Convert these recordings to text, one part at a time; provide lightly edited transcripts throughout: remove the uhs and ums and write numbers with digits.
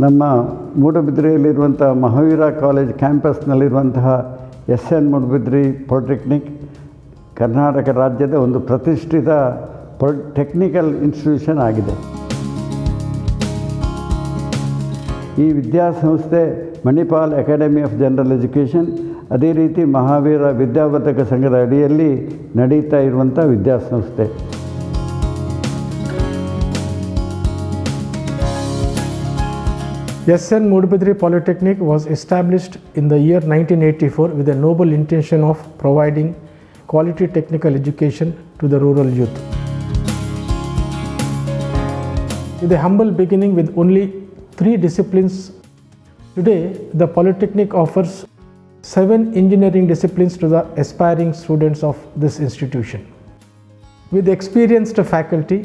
ನಮ್ಮ ಮೂಡಬಿದ್ರೆಯಲ್ಲಿರುವಂಥ ಮಹಾವೀರ ಕಾಲೇಜ್ ಕ್ಯಾಂಪಸ್ನಲ್ಲಿರುವಂತಹ SN ಮೂಡಬಿದ್ರೆ ಪಾಲಿಟೆಕ್ನಿಕ್ ಕರ್ನಾಟಕ ರಾಜ್ಯದ ಒಂದು ಪ್ರತಿಷ್ಠಿತ ಟೆಕ್ನಿಕಲ್ ಇನ್ಸ್ಟಿಟ್ಯೂಷನ್ ಆಗಿದೆ. ಈ ವಿದ್ಯಾಸಂಸ್ಥೆ Manipal academy of general education, ಅದೇ ರೀತಿ ಮಹಾವೀರ ವಿದ್ಯಾವರ್ಧಕ ಸಂಘದ ಅಡಿಯಲ್ಲಿ ನಡೀತಾ ಇರುವಂಥ ವಿದ್ಯಾಸಂಸ್ಥೆ. SN Mudbidri Polytechnic was established in the year 1984 with a noble intention of providing quality technical education to the rural youth. With a humble beginning with only 3 disciplines, today the Polytechnic offers 7 engineering disciplines to the aspiring students of this institution. With experienced faculty,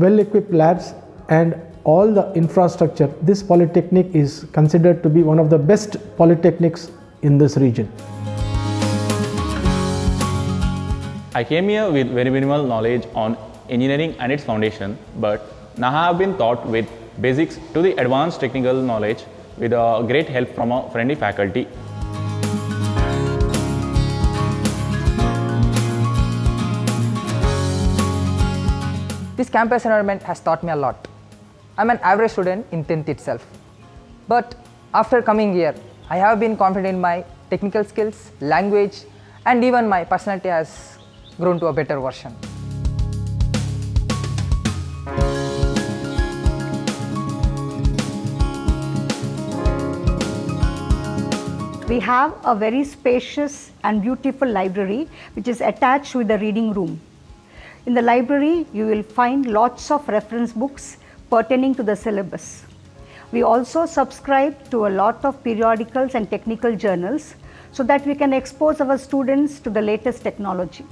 well-equipped labs and all the infrastructure, this polytechnic is considered to be one of the best polytechnics in this region. I came here with very minimal knowledge on engineering and its foundation, but now I have been taught with basics to the advanced technical knowledge with a great help from a friendly faculty. This campus environment has taught me a lot. I'm an average student in 10th itself. But after coming here, I have been confident in my technical skills, language, and even my personality has grown to a better version. We have a very spacious and beautiful library which is attached with the reading room. In the library, you will find lots of reference books pertaining to the syllabus. We also subscribe to a lot of periodicals and technical journals so that we can expose our students to the latest technology.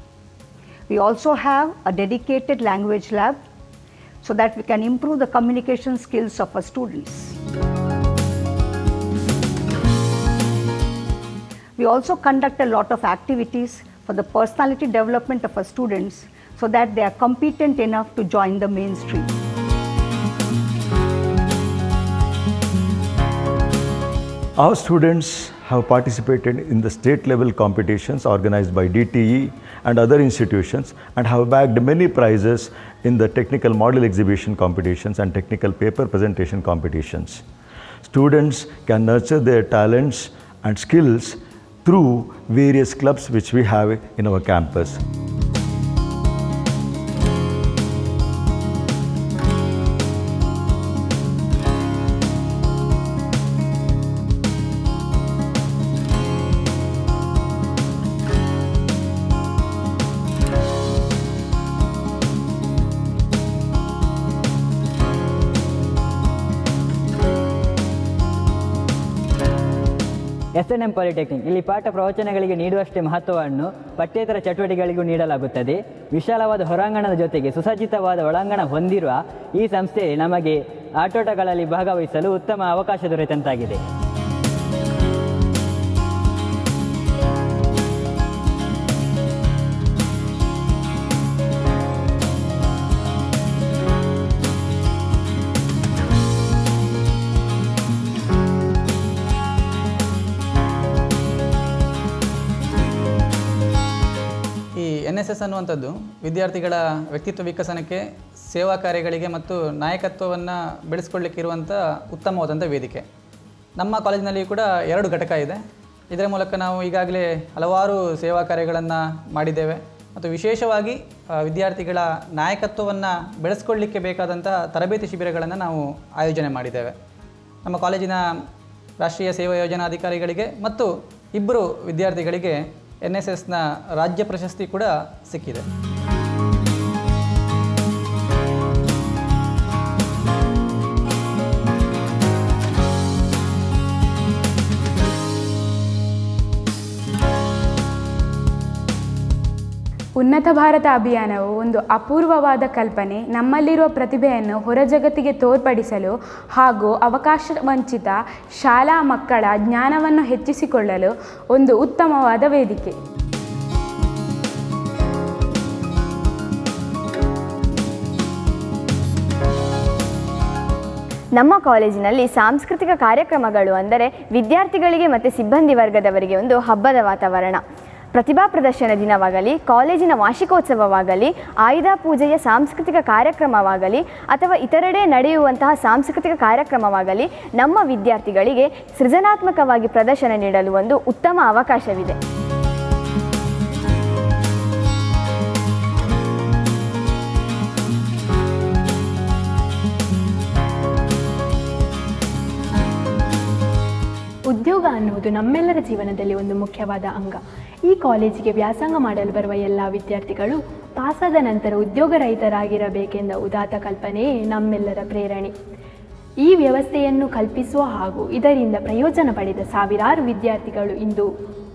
We also have a dedicated language lab so that we can improve the communication skills of our students. We also conduct a lot of activities for the personality development of our students so that they are competent enough to join the mainstream. Our students have participated in the state level competitions organized by DTE and other institutions and have bagged many prizes in the technical model exhibition competitions and technical paper presentation competitions. Students can nurture their talents and skills through various clubs which we have in our campus. SNM polytechnic ಇಲ್ಲಿ ಪಾಠ ಪ್ರವಚನಗಳಿಗೆ ನೀಡುವಷ್ಟೇ ಮಹತ್ವವನ್ನು ಪಠ್ಯೇತರ ಚಟುವಟಿಕೆಗಳಿಗೂ ನೀಡಲಾಗುತ್ತದೆ. ವಿಶಾಲವಾದ ಹೊರಾಂಗಣದ ಜೊತೆಗೆ ಸುಸಜ್ಜಿತವಾದ ಒಳಾಂಗಣ ಹೊಂದಿರುವ ಈ ಸಂಸ್ಥೆ ನಮಗೆ ಆಟೋಟಗಳಲ್ಲಿ ಭಾಗವಹಿಸಲು ಉತ್ತಮ ಅವಕಾಶ ದೊರೆತಂತಾಗಿದೆ. NSS ಅನ್ನುವಂಥದ್ದು ವಿದ್ಯಾರ್ಥಿಗಳ ವ್ಯಕ್ತಿತ್ವ ವಿಕಸನಕ್ಕೆ, ಸೇವಾ ಕಾರ್ಯಗಳಿಗೆ ಮತ್ತು ನಾಯಕತ್ವವನ್ನು ಬೆಳೆಸ್ಕೊಳ್ಳಿಕ್ಕೆ ಇರುವಂಥ ಉತ್ತಮವಾದಂಥ ವೇದಿಕೆ. ನಮ್ಮ ಕಾಲೇಜಿನಲ್ಲಿ ಕೂಡ 2 ಘಟಕ ಇದೆ. ಇದರ ಮೂಲಕ ನಾವು ಈಗಾಗಲೇ ಹಲವಾರು ಸೇವಾ ಕಾರ್ಯಗಳನ್ನು ಮಾಡಿದ್ದೇವೆ ಮತ್ತು ವಿಶೇಷವಾಗಿ ವಿದ್ಯಾರ್ಥಿಗಳ ನಾಯಕತ್ವವನ್ನು ಬೆಳೆಸ್ಕೊಳ್ಳಿಕ್ಕೆ ಬೇಕಾದಂಥ ತರಬೇತಿ ಶಿಬಿರಗಳನ್ನು ನಾವು ಆಯೋಜನೆ ಮಾಡಿದ್ದೇವೆ. ನಮ್ಮ ಕಾಲೇಜಿನ ರಾಷ್ಟ್ರೀಯ ಸೇವಾ ಯೋಜನಾಧಿಕಾರಿಗಳಿಗೆ ಮತ್ತು 2 ವಿದ್ಯಾರ್ಥಿಗಳಿಗೆ NSSನ ರಾಜ್ಯ ಪ್ರಶಸ್ತಿ ಕೂಡ ಸಿಕ್ಕಿದೆ. ಉನ್ನತ ಭಾರತ ಅಭಿಯಾನವು ಒಂದು ಅಪೂರ್ವವಾದ ಕಲ್ಪನೆ. ನಮ್ಮಲ್ಲಿರುವ ಪ್ರತಿಭೆಯನ್ನು ಹೊರಜಗತ್ತಿಗೆ ತೋರ್ಪಡಿಸಲು ಹಾಗೂ ಅವಕಾಶ ವಂಚಿತ ಶಾಲಾ ಮಕ್ಕಳ ಜ್ಞಾನವನ್ನು ಹೆಚ್ಚಿಸಿಕೊಳ್ಳಲು ಒಂದು ಉತ್ತಮವಾದ ವೇದಿಕೆ. ನಮ್ಮ ಕಾಲೇಜಿನಲ್ಲಿ ಸಾಂಸ್ಕೃತಿಕ ಕಾರ್ಯಕ್ರಮಗಳು ಅಂದರೆ ವಿದ್ಯಾರ್ಥಿಗಳಿಗೆ ಮತ್ತು ಸಿಬ್ಬಂದಿ ವರ್ಗದವರಿಗೆ ಒಂದು ಹಬ್ಬದ ವಾತಾವರಣ. ಪ್ರತಿಭಾ ಪ್ರದರ್ಶನ ದಿನವಾಗಲಿ, ಕಾಲೇಜಿನ ವಾರ್ಷಿಕೋತ್ಸವವಾಗಲಿ, ಆಯುಧ ಪೂಜೆಯ ಸಾಂಸ್ಕೃತಿಕ ಕಾರ್ಯಕ್ರಮವಾಗಲಿ ಅಥವಾ ಇತರೆಡೆ ನಡೆಯುವಂತಹ ಸಾಂಸ್ಕೃತಿಕ ಕಾರ್ಯಕ್ರಮವಾಗಲಿ ನಮ್ಮ ವಿದ್ಯಾರ್ಥಿಗಳಿಗೆ ಸೃಜನಾತ್ಮಕವಾಗಿ ಪ್ರದರ್ಶನ ನೀಡಲು ಒಂದು ಉತ್ತಮ ಅವಕಾಶವಿದೆ. ಉದ್ಯೋಗ ಅನ್ನುವುದು ನಮ್ಮೆಲ್ಲರ ಜೀವನದಲ್ಲಿ ಒಂದು ಮುಖ್ಯವಾದ ಅಂಗ. ಈ ಕಾಲೇಜಿಗೆ ವ್ಯಾಸಂಗ ಮಾಡಲು ಬರುವ ಎಲ್ಲ ವಿದ್ಯಾರ್ಥಿಗಳು ಪಾಸಾದ ನಂತರ ಉದ್ಯೋಗರಹಿತರಾಗಿರಬೇಕೆಂದ ಉದಾತ್ತ ಕಲ್ಪನೆಯೇ ನಮ್ಮೆಲ್ಲರ ಪ್ರೇರಣೆ. ಈ ವ್ಯವಸ್ಥೆಯನ್ನು ಕಲ್ಪಿಸುವ ಹಾಗೂ ಇದರಿಂದ ಪ್ರಯೋಜನ ಪಡೆದ ಸಾವಿರಾರು ವಿದ್ಯಾರ್ಥಿಗಳು ಇಂದು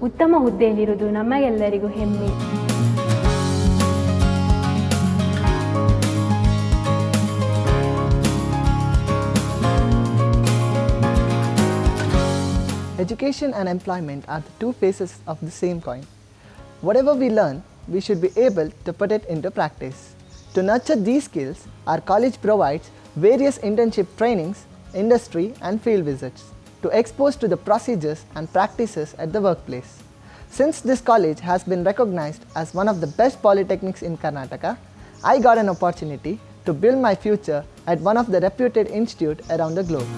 ಉತ್ತಮ ಹುದ್ದೆಯಲ್ಲಿರುವುದು ನಮಗೆಲ್ಲರಿಗೂ ಹೆಮ್ಮೆ. Education and employment are the two faces of the same coin. Whatever we learn, we should be able to put it into practice. To nurture these skills, our college provides various internship trainings, industry and field visits to expose to the procedures and practices at the workplace. Since this college has been recognized as one of the best polytechnics in Karnataka, I got an opportunity to build my future at one of the reputed institutes around the globe.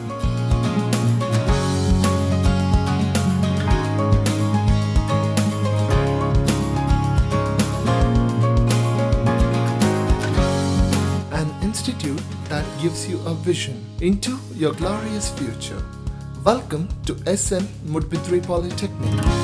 Institute that gives you a vision into your glorious future. Welcome to SN Mudbidri Polytechnic.